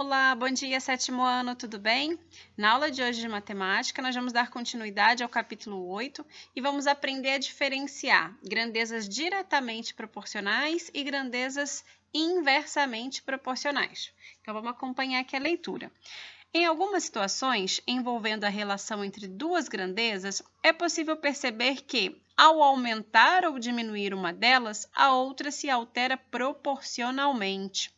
Olá, bom dia, sétimo ano, tudo bem? Na aula de hoje de matemática, nós vamos dar continuidade ao capítulo 8 e vamos aprender a diferenciar grandezas diretamente proporcionais e grandezas inversamente proporcionais. Então, vamos acompanhar aqui a leitura. Em algumas situações envolvendo a relação entre duas grandezas, é possível perceber que, ao aumentar ou diminuir uma delas, a outra se altera proporcionalmente.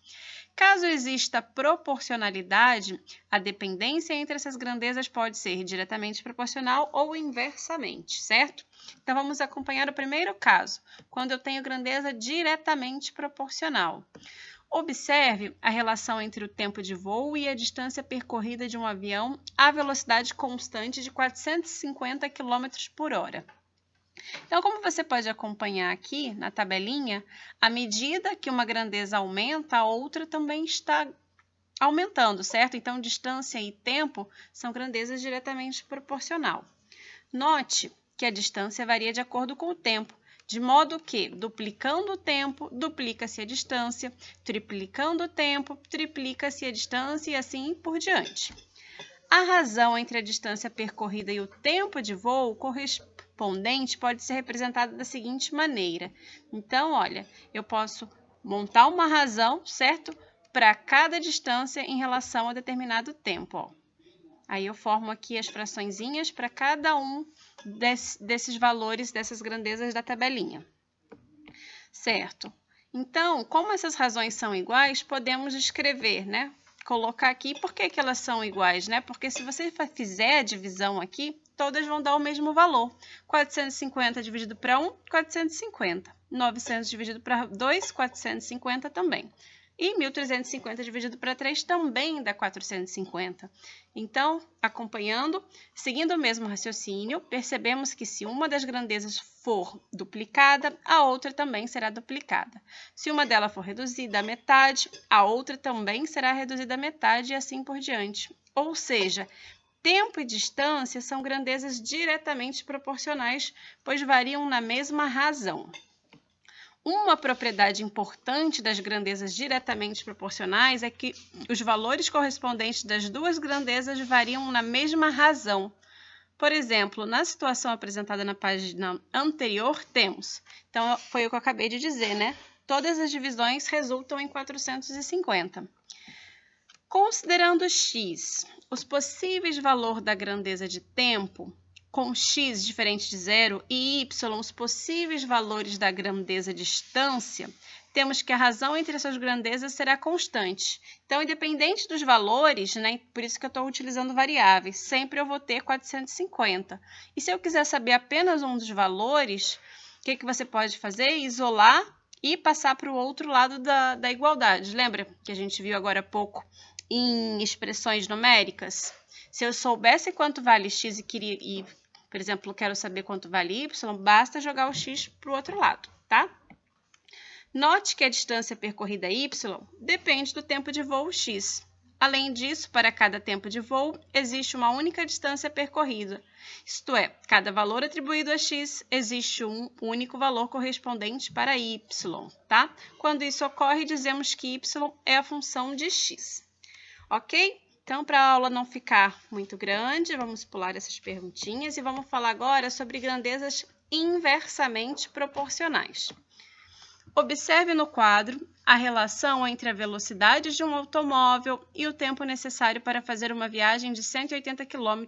Caso exista proporcionalidade, a dependência entre essas grandezas pode ser diretamente proporcional ou inversamente, certo? Então, vamos acompanhar o primeiro caso, quando eu tenho grandeza diretamente proporcional. Observe a relação entre o tempo de voo e a distância percorrida de um avião à velocidade constante de 450 km por hora. Então, como você pode acompanhar aqui na tabelinha, à medida que uma grandeza aumenta, a outra também está aumentando, certo? Então, distância e tempo são grandezas diretamente proporcional. Note que a distância varia de acordo com o tempo, de modo que, duplicando o tempo, duplica-se a distância, triplicando o tempo, triplica-se a distância e assim por diante. A razão entre a distância percorrida e o tempo de voo correspondente pode ser representada da seguinte maneira. Então, olha, eu posso montar uma razão, certo? Para cada distância em relação a determinado tempo, ó. Aí eu formo aqui as fraçõezinhas para cada um desses valores, dessas grandezas da tabelinha. Certo? Então, como essas razões são iguais, podemos escrever, né? Colocar aqui, por que elas são iguais, né? Porque se você fizer a divisão aqui, todas vão dar o mesmo valor. 450 dividido para 1, 450. 900 dividido para 2, 450 também. E 1.350 dividido para 3 também dá 450. Então, acompanhando, seguindo o mesmo raciocínio, percebemos que se uma das grandezas for duplicada, a outra também será duplicada. Se uma delas for reduzida à metade, a outra também será reduzida à metade e assim por diante. Ou seja, tempo e distância são grandezas diretamente proporcionais, pois variam na mesma razão. Uma propriedade importante das grandezas diretamente proporcionais é que os valores correspondentes das duas grandezas variam na mesma razão. Por exemplo, na situação apresentada na página anterior, temos, então foi o que eu acabei de dizer, né? Todas as divisões resultam em 450. Considerando x, os possíveis valores da grandeza de tempo, com x diferente de zero e y os possíveis valores da grandeza de distância, temos que a razão entre essas grandezas será constante. Então, independente dos valores, né, por isso que eu estou utilizando variáveis, sempre eu vou ter 450. E se eu quiser saber apenas um dos valores, o que você pode fazer? Isolar e passar para o outro lado da igualdade. Lembra que a gente viu agora há pouco em expressões numéricas? Se eu soubesse quanto vale x e por exemplo, quero saber quanto vale y, basta jogar o x para o outro lado, tá? Note que a distância percorrida y depende do tempo de voo x. Além disso, para cada tempo de voo, existe uma única distância percorrida. Isto é, cada valor atribuído a x, existe um único valor correspondente para y, tá? Quando isso ocorre, dizemos que y é a função de x. Ok? Então, para a aula não ficar muito grande, vamos pular essas perguntinhas e vamos falar agora sobre grandezas inversamente proporcionais. Observe no quadro a relação entre a velocidade de um automóvel e o tempo necessário para fazer uma viagem de 180 km.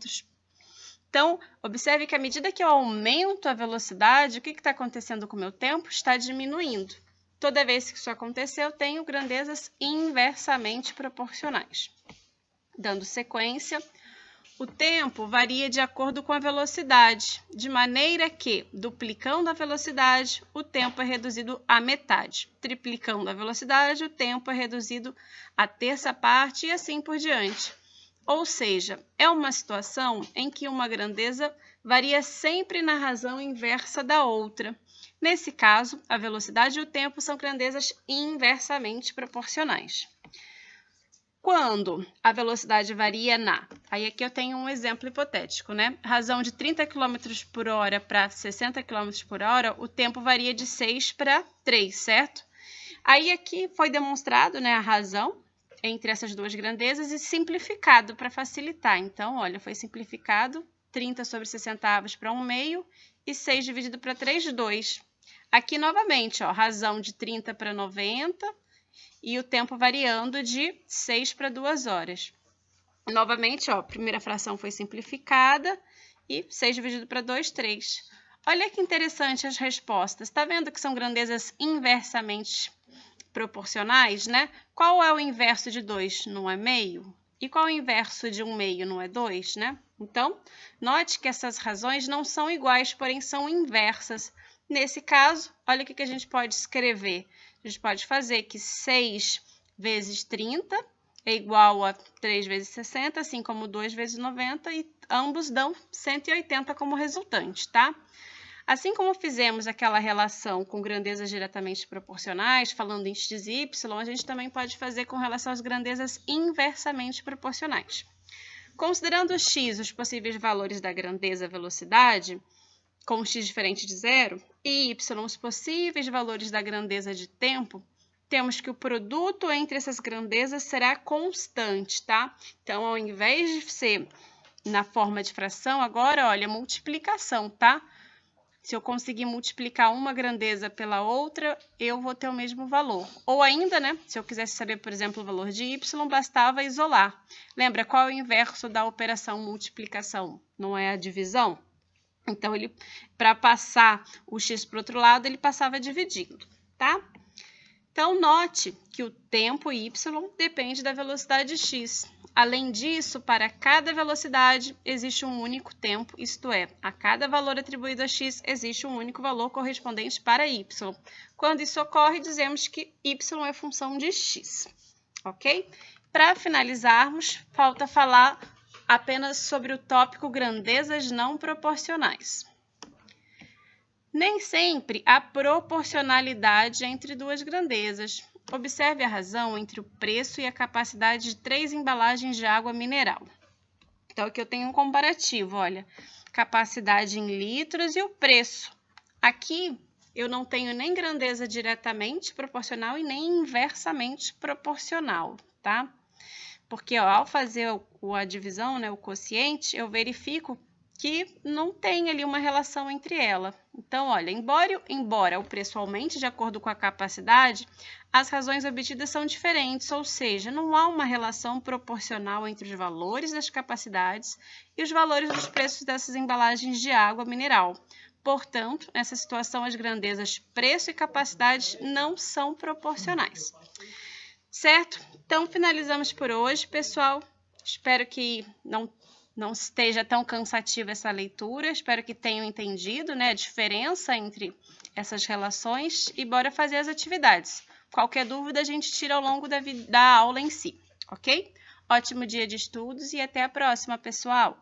Então, observe que à medida que eu aumento a velocidade, o que está acontecendo com o meu tempo? Está diminuindo. Toda vez que isso acontecer, eu tenho grandezas inversamente proporcionais. Dando sequência, o tempo varia de acordo com a velocidade, de maneira que, duplicando a velocidade, o tempo é reduzido à metade. Triplicando a velocidade, o tempo é reduzido à terça parte e assim por diante. Ou seja, é uma situação em que uma grandeza varia sempre na razão inversa da outra. Nesse caso, a velocidade e o tempo são grandezas inversamente proporcionais. Quando a velocidade varia aí aqui eu tenho um exemplo hipotético, né? Razão de 30 km por hora para 60 km por hora, o tempo varia de 6 para 3, certo? Aí aqui foi demonstrado, né, a razão entre essas duas grandezas e simplificado para facilitar. Então, olha, foi simplificado 30 sobre 60 avos para 1/2 e 6 dividido para 3, 2. Aqui, novamente, ó, razão de 30 para 90 e o tempo variando de 6 para 2 horas. Novamente, ó, a primeira fração foi simplificada e 6 dividido para 2, 3. Olha que interessante as respostas. Está vendo que são grandezas inversamente proporcionais, né? Qual é o inverso de 2? Não é meio? E qual é o inverso de 1/2? Não é 2, né? Então, note que essas razões não são iguais, porém são inversas. Nesse caso, olha o que a gente pode escrever. A gente pode fazer que 6 vezes 30 é igual a 3 vezes 60, assim como 2 vezes 90, e ambos dão 180 como resultante, tá? Assim como fizemos aquela relação com grandezas diretamente proporcionais, falando em x e y, a gente também pode fazer com relação às grandezas inversamente proporcionais. Considerando x os possíveis valores da grandeza velocidade, com x diferente de zero, e y os possíveis valores da grandeza de tempo, temos que o produto entre essas grandezas será constante, tá? Então, ao invés de ser na forma de fração, agora, olha, multiplicação, tá? Se eu conseguir multiplicar uma grandeza pela outra, eu vou ter o mesmo valor. Ou ainda, né, se eu quisesse saber, por exemplo, o valor de y, bastava isolar. Lembra, qual é o inverso da operação multiplicação? Não é a divisão? Então, para passar o x para o outro lado, ele passava dividindo, tá? Então, note que o tempo y depende da velocidade x. Além disso, para cada velocidade existe um único tempo, isto é, a cada valor atribuído a x existe um único valor correspondente para y. Quando isso ocorre, dizemos que y é função de x, ok? Para finalizarmos, falta falar apenas sobre o tópico grandezas não proporcionais. Nem sempre há proporcionalidade entre duas grandezas. Observe a razão entre o preço e a capacidade de 3 embalagens de água mineral. Então, aqui eu tenho um comparativo, olha, capacidade em litros e o preço. Aqui eu não tenho nem grandeza diretamente proporcional e nem inversamente proporcional, tá? Porque ó, ao fazer a divisão, né, o quociente, eu verifico que não tem ali uma relação entre ela. Então, olha, embora o preço aumente de acordo com a capacidade, as razões obtidas são diferentes, ou seja, não há uma relação proporcional entre os valores das capacidades e os valores dos preços dessas embalagens de água mineral. Portanto, nessa situação, as grandezas preço e capacidade não são proporcionais. Certo? Então, finalizamos por hoje, pessoal. Espero que não esteja tão cansativa essa leitura. Espero que tenham entendido, né, a diferença entre essas relações e bora fazer as atividades. Qualquer dúvida a gente tira ao longo da aula em si, ok? Ótimo dia de estudos e até a próxima, pessoal!